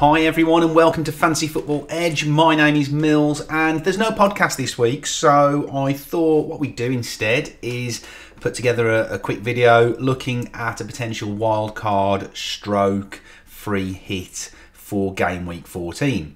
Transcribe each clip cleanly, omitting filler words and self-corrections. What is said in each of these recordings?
Hi everyone and welcome to Fantasy Football Edge. My name is Mills and there's no podcast this week, so I thought what we'd do instead is put together a quick video looking at a potential wildcard stroke free hit for game week 14.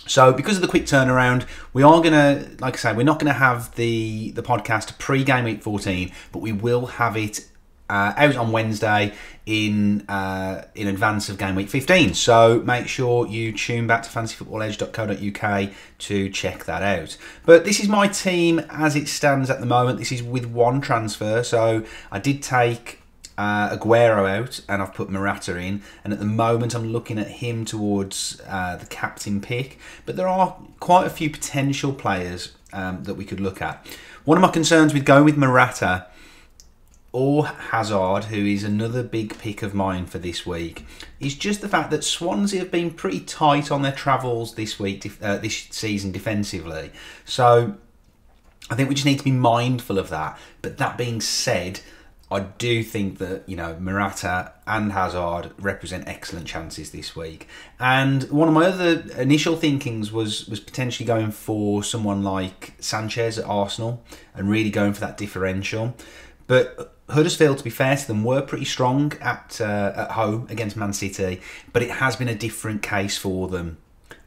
So because of the quick turnaround, we are going to, like I say, we're not going to have the podcast pre-game week 14, but we will have it out on Wednesday in advance of game week 15. So make sure you tune back to fantasyfootballedge.co.uk to check that out. But this is my team as it stands at the moment. This is with one transfer. So I did take Aguero out and I've put Morata in, and at the moment I'm looking at him towards the captain pick, but there are quite a few potential players that we could look at. One of my concerns with going with Morata or Hazard, who is another big pick of mine for this week, is just the fact that Swansea have been pretty tight on their travels this week, this season defensively. So I think we just need to be mindful of that. But that being said, I do think that, you know, Morata and Hazard represent excellent chances this week. And one of my other initial thinkings was potentially going for someone like Sanchez at Arsenal and really going for that differential. But Huddersfield, to be fair to them, were pretty strong at home against Man City, but it has been a different case for them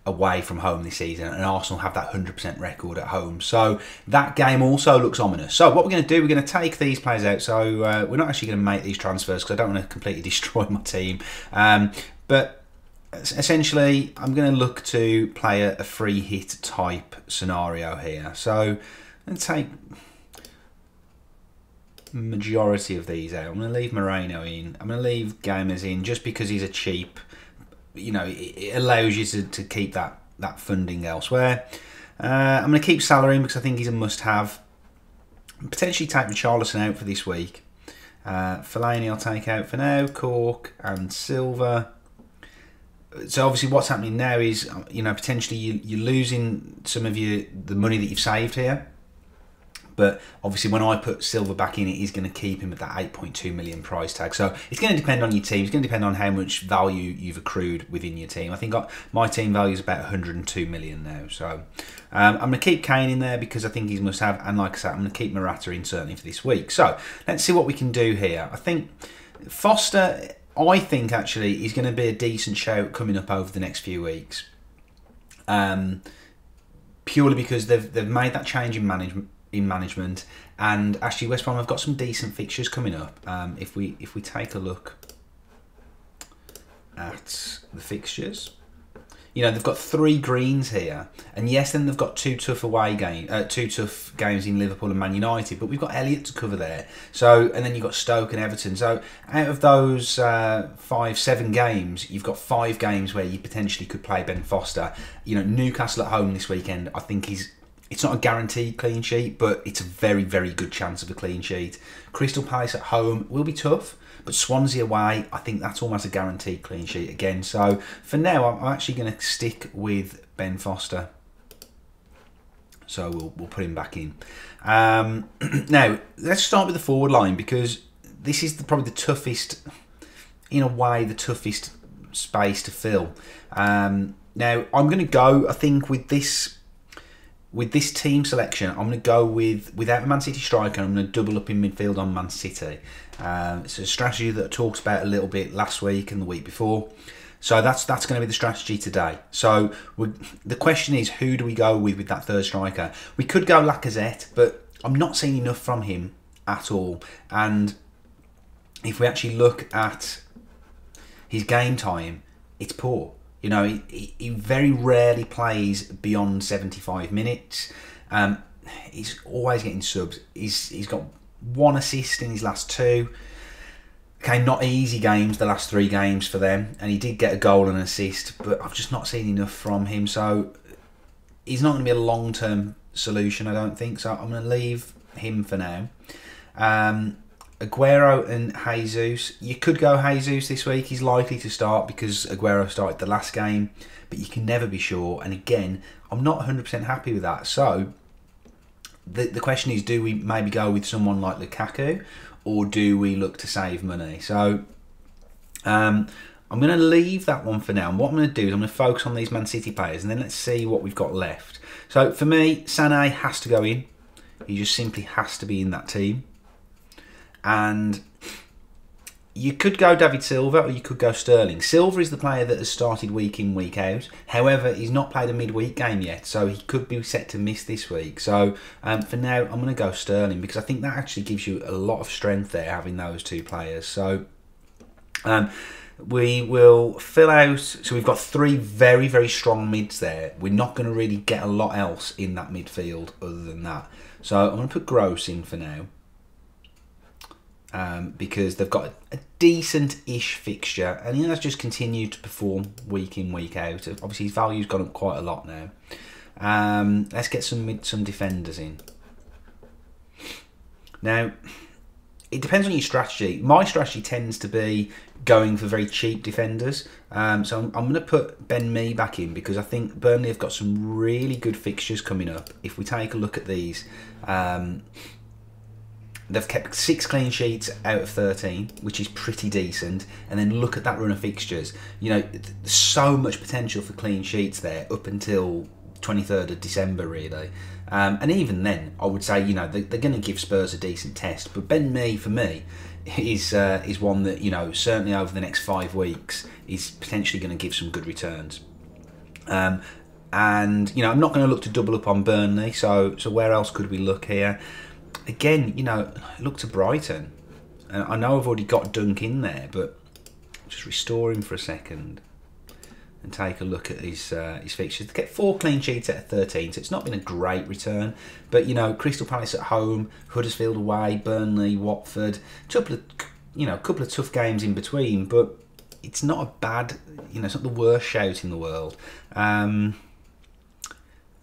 away from home this season, and Arsenal have that 100% record at home. So that game also looks ominous. So what we're going to do, we're going to take these players out. So we're not actually going to make these transfers because I don't want to completely destroy my team. But essentially, I'm going to look to play a free hit type scenario here. So I'm going to take majority of these out. I'm going to leave Moreno in. I'm going to leave Gamers in just because he's a cheap, you know, it allows you to keep that funding elsewhere. I'm going to keep Salah in because I think he's a must-have. Potentially take Richarlison out for this week. Fellaini I'll take out for now. Cork and Silva. So obviously what's happening now is, you know, potentially you're losing some of the money that you've saved here. But obviously when I put Silva back in, it is going to keep him at that 8.2 million price tag. So it's going to depend on your team. It's going to depend on how much value you've accrued within your team. I think my team value is about 102 million now. So I'm going to keep Kane in there because I think he's must have. And like I said, I'm going to keep Morata in certainly for this week. So let's see what we can do here. I think Foster, I think actually is going to be a decent shout coming up over the next few weeks. Purely because they've made that change in management. And actually West Brom have got some decent fixtures coming up. If we take a look at the fixtures, you know, they've got 3 greens here, and yes, then they've got two tough games in Liverpool and Man United, but we've got Elliott to cover there. So, and then you've got Stoke and Everton. So out of those 5-7 games, you've got 5 games where you potentially could play Ben Foster. You know, Newcastle at home this weekend, I think it's not a guaranteed clean sheet, but it's a very, very good chance of a clean sheet. Crystal Palace at home will be tough, but Swansea away, I think that's almost a guaranteed clean sheet again. So for now, I'm actually going to stick with Ben Foster. So we'll put him back in. Now, let's start with the forward line because this is probably the toughest, in a way, the toughest space to fill. Now, I'm going to go, I think, with this team selection, I'm going to go without a Man City striker. I'm going to double up in midfield on Man City. It's a strategy that I talked about a little bit last week and the week before. So that's going to be the strategy today. So the question is, who do we go with that third striker? We could go Lacazette, but I'm not seeing enough from him at all. And if we actually look at his game time, it's poor. You know, he very rarely plays beyond 75 minutes. He's always getting subs. He's got 1 assist in his last 2. Okay, not easy games, the last 3 games for them. And he did get a goal and an assist, but I've just not seen enough from him. So he's not going to be a long-term solution, I don't think. So I'm going to leave him for now. Aguero and Jesus. You could go Jesus this week. He's likely to start because Aguero started the last game, but you can never be sure. And again, I'm not 100% happy with that. So the question is, do we maybe go with someone like Lukaku, or do we look to save money? So I'm going to leave that one for now. And what I'm going to do is I'm going to focus on these Man City players, and then let's see what we've got left. So for me, Sané has to go in. He just simply has to be in that team. And you could go David Silva or you could go Sterling. Silva is the player that has started week in, week out. However, he's not played a midweek game yet, so he could be set to miss this week. So for now, I'm going to go Sterling because I think that actually gives you a lot of strength there, having those two players. So we will fill out. So we've got three very, very strong mids there. We're not going to really get a lot else in that midfield other than that. So I'm going to put Gross in for now. Because they've got a decent-ish fixture, and he has just continued to perform week in, week out. Obviously, his value's gone up quite a lot now. Let's get some defenders in. Now, it depends on your strategy. My strategy tends to be going for very cheap defenders. So I'm going to put Ben Mee back in because I think Burnley have got some really good fixtures coming up. If we take a look at these, they've kept 6 clean sheets out of 13, which is pretty decent. And then look at that run of fixtures. You know, so much potential for clean sheets there up until 23rd of December, really. And even then, I would say, you know, they're going to give Spurs a decent test. But Ben Mee, for me, is one that, you know, certainly over the next 5 weeks is potentially going to give some good returns. And, you know, I'm not going to look to double up on Burnley. So where else could we look here? Again, you know, look to Brighton. And I know I've already got Dunk in there, but just restore him for a second and take a look at his fixtures. They get 4 clean sheets out of 13, so it's not been a great return. But, you know, Crystal Palace at home, Huddersfield away, Burnley, Watford, couple of tough games in between, but it's not a bad, you know, it's not the worst shout in the world.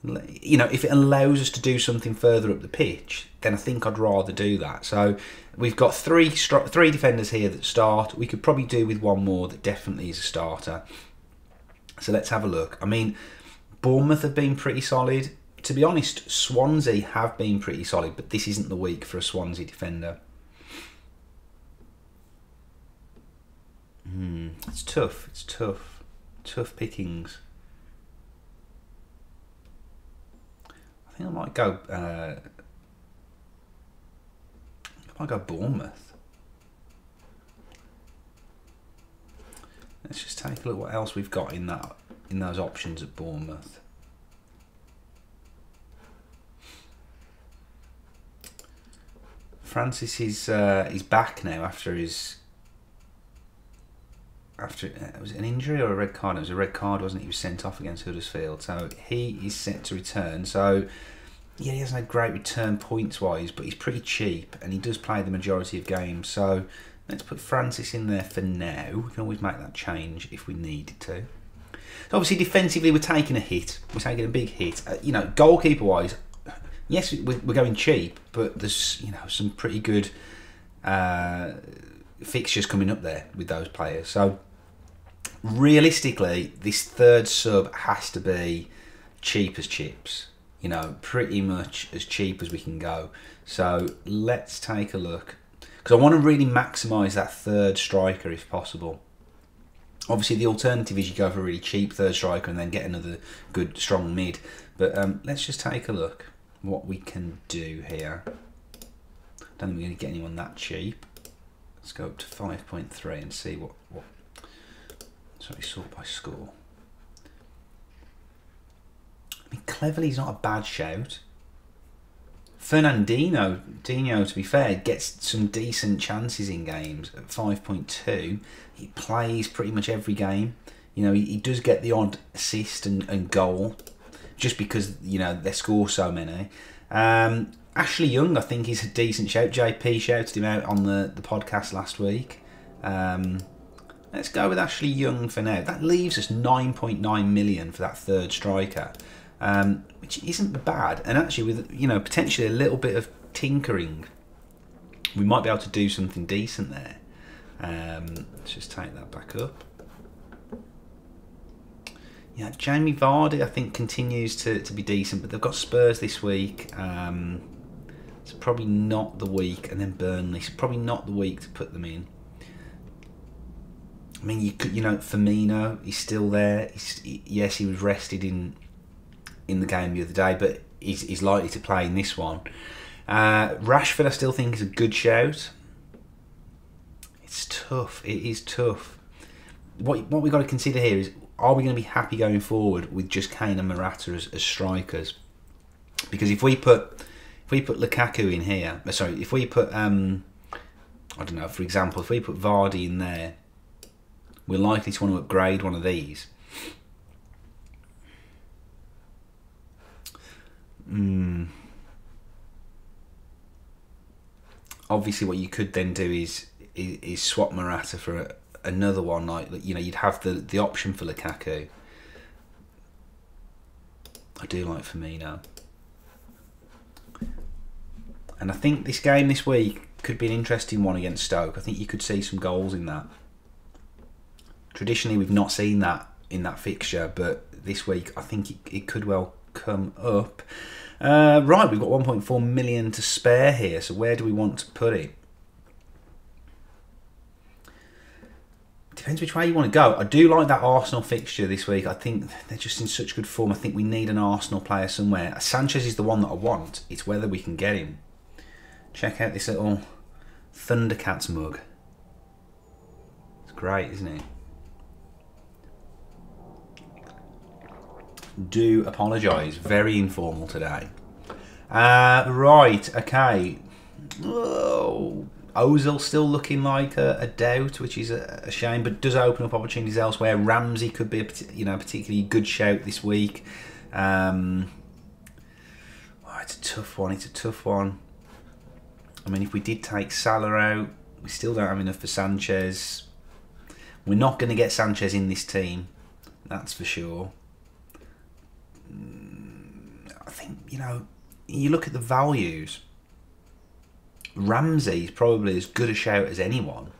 You know, if it allows us to do something further up the pitch, then I think I'd rather do that. So we've got three defenders here that start. We could probably do with one more that definitely is a starter. So let's have a look. I mean, Bournemouth have been pretty solid. To be honest, Swansea have been pretty solid, but this isn't the week for a Swansea defender. It's tough. It's tough. Tough pickings. I think I might go Bournemouth. Let's just take a look what else we've got in those options at Bournemouth. Francis is back now after it was an injury or a red card. It was a red card, wasn't it? He was sent off against Huddersfield, so he is set to return. So yeah, he hasn't had great return points wise, but he's pretty cheap and he does play the majority of games. So let's put Francis in there for now. We can always make that change if we needed to. So obviously defensively we're taking a hit. We're taking a big hit. You know, goalkeeper wise, yes, we're going cheap, but there's, you know, some pretty good fixtures coming up there with those players. So realistically, this third sub has to be cheap as chips. You know, pretty much as cheap as we can go. So let's take a look, because I want to really maximise that third striker if possible. Obviously, the alternative is you go for a really cheap third striker and then get another good, strong mid. But let's just take a look what we can do here. I don't think we're going to get anyone that cheap. Let's go up to 5.3 and see what. Sorry, sort by score. I mean, Cleverley's not a bad shout. Fernandinho, to be fair, gets some decent chances in games at 5.2. He plays pretty much every game. You know, he does get the odd assist and goal, just because, you know, they score so many. Ashley Young, I think, is a decent shout. JP shouted him out on the podcast last week. Let's go with Ashley Young for now. That leaves us 9.9 million for that third striker, which isn't bad. And actually, with, you know, potentially a little bit of tinkering, we might be able to do something decent there. Let's just take that back up. Yeah, Jamie Vardy, I think, continues to be decent, but they've got Spurs this week. It's probably not the week, and then Burnley. It's probably not the week to put them in. I mean, you could, Firmino, he's still there. Yes, he was rested in the game the other day, but he's likely to play in this one. Rashford, I still think, is a good shout. It's tough. It is tough. What we've got to consider here is, are we going to be happy going forward with just Kane and Morata as strikers? Because if we put Lukaku in here, if we put I don't know, for example, if we put Vardy in there, we're likely to want to upgrade one of these. Obviously, what you could then do is swap Morata for another one. Like, you'd have the option for Lukaku. I do like Firmino, and I think this game this week could be an interesting one against Stoke. I think you could see some goals in that. Traditionally, we've not seen that in that fixture, but this week I think it could well come up. Right, we've got 1.4 million to spare here, so where do we want to put it? Depends which way you want to go. I do like that Arsenal fixture this week. I think they're just in such good form. I think we need an Arsenal player somewhere. Sanchez is the one that I want. It's whether we can get him. Check out this little Thundercats mug. It's great, isn't it? Do apologise. Very informal today. Right, okay. Oh, Ozil still looking like a doubt, which is a shame, but does open up opportunities elsewhere. Ramsey could be a particularly good shout this week. It's a tough one. It's a tough one. I mean, if we did take Salah out, we still don't have enough for Sanchez. We're not going to get Sanchez in this team, that's for sure. I think, you look at the values, Ramsey's probably as good a shout as anyone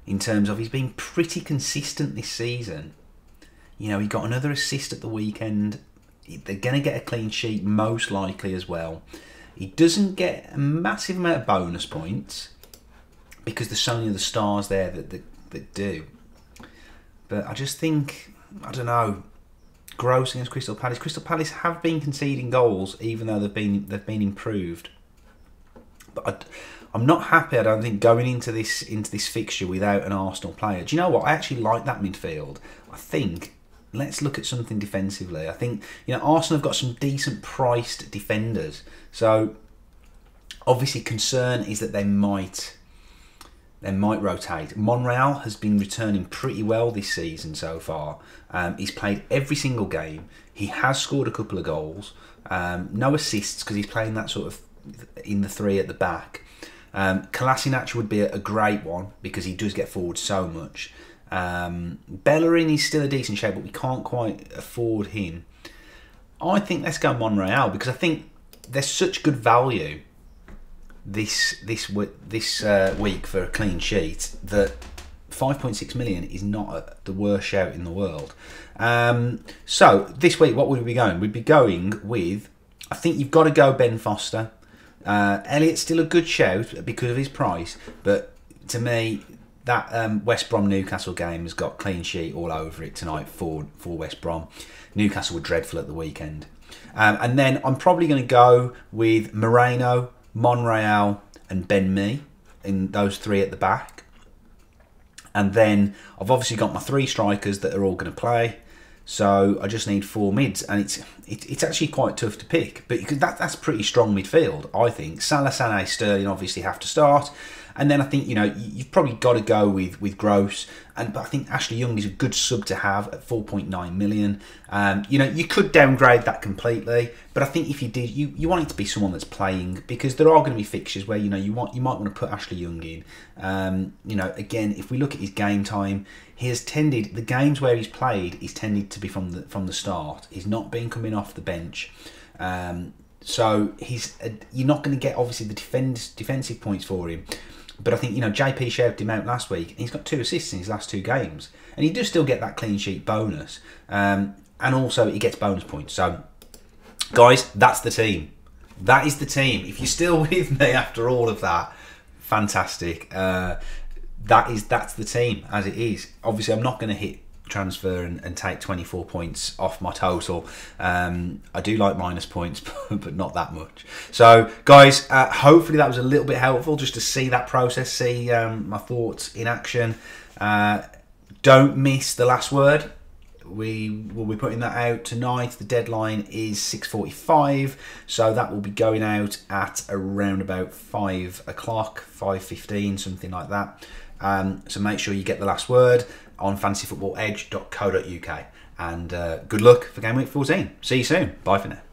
in terms of he's been pretty consistent this season. He got another assist at the weekend. They're going to get a clean sheet most likely as well. He doesn't get a massive amount of bonus points because there's so many of the stars there that do. But I just think, I don't know, Gross against Crystal Palace. Crystal Palace have been conceding goals even though they've been improved. But I'm not happy, I don't think, going into this fixture without an Arsenal player. Do you know what? I actually like that midfield. I think let's look at something defensively. I think Arsenal have got some decent priced defenders. So obviously concern is that they might rotate. Monreal has been returning pretty well this season so far. He's played every single game. He has scored a couple of goals. No assists because he's playing that sort of in the three at the back. Kolasinac would be a great one because he does get forward so much. Bellerin is still a decent shape, but we can't quite afford him. I think let's go Monreal because I think there's such good value this week for a clean sheet that 5.6 million is not the worst shout in the world. So this week, what would we be going? We'd be going with, I think you've got to go Ben Foster. Elliott's still a good shout because of his price, but to me, that West Brom Newcastle game has got clean sheet all over it tonight for West Brom. Newcastle were dreadful at the weekend. And then I'm probably going to go with Moreno, Monreal and Ben Mee in those three at the back. And then I've obviously got my three strikers that are all going to play. So I just need four mids, and it's actually quite tough to pick, but that's pretty strong midfield, I think. Salah, Sané, Sterling obviously have to start, and then I think you've probably got to go with Gross, but I think Ashley Young is a good sub to have at 4.9 million. You could downgrade that completely, but I think if you did, you want it to be someone that's playing because there are going to be fixtures where you might want to put Ashley Young in. Again, if we look at his game time, he has tended, the games where he's played, he's tended to be from the start. He's not been coming off the bench. So you're not going to get obviously the defensive points for him. But I think JP shouted him out last week, and he's got 2 assists in his last 2 games, and he does still get that clean sheet bonus, and also he gets bonus points. So, guys, that's the team. That is the team. If you're still with me after all of that, fantastic. that's the team as it is. Obviously, I'm not going to hit transfer and take 24 points off my total. I do like minus points, but not that much. So guys, hopefully that was a little bit helpful just to see that process, see my thoughts in action. Don't miss the last word. We will be putting that out tonight. The deadline is 6:45, so that will be going out at around about 5 o'clock, 5:15, something like that. So make sure you get the last word on fantasyfootballedge.co.uk. And good luck for game week 14. See you soon. Bye for now.